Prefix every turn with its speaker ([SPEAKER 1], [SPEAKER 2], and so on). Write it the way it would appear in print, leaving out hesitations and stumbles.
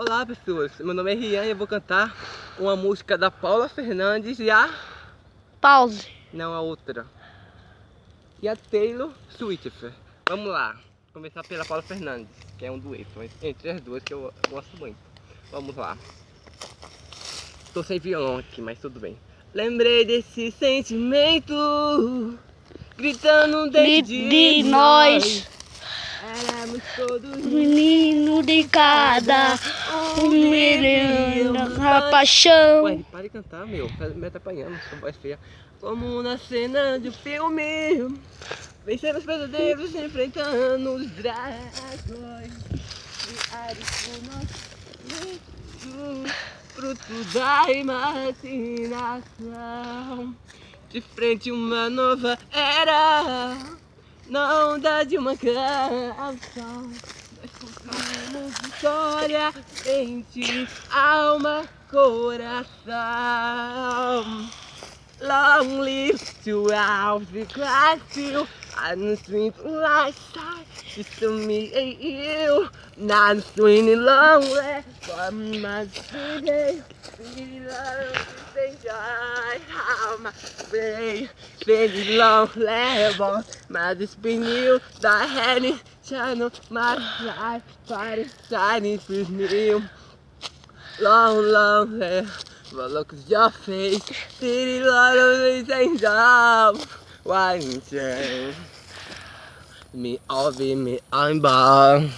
[SPEAKER 1] Olá pessoas, meu nome é Rian e eu vou cantar uma música da Paula Fernandes e a...
[SPEAKER 2] Pause.
[SPEAKER 1] Não, a outra. E a Taylor Swift. Vamos lá, começar pela Paula Fernandes, que é um dueto entre as duas que eu gosto muito. Vamos lá. Tô sem violão aqui, mas tudo bem. Lembrei desse sentimento gritando dentro de nós. Éramos todos
[SPEAKER 2] Menino de cada menino da paixão.
[SPEAKER 1] Ué, para de cantar, meu. Me atrapalhando, sua voz feia. Como na cena de um filme, vencendo os pesadelos, enfrentando os dragões. Criados por nós, fruto da imaginação. De frente uma nova era, na onda de uma canção. Nós construímos história, mente, alma, coração. Long live to our classic and sweet lifestyle. It's to me and you, not swinging lonely, but my city, we love to enjoy how my way, very long level, my spin you, the head channel, my life, fighting, shining with me. Long hair, but look at your face, city lot of these angels. Why you change me, all be me, I'm born.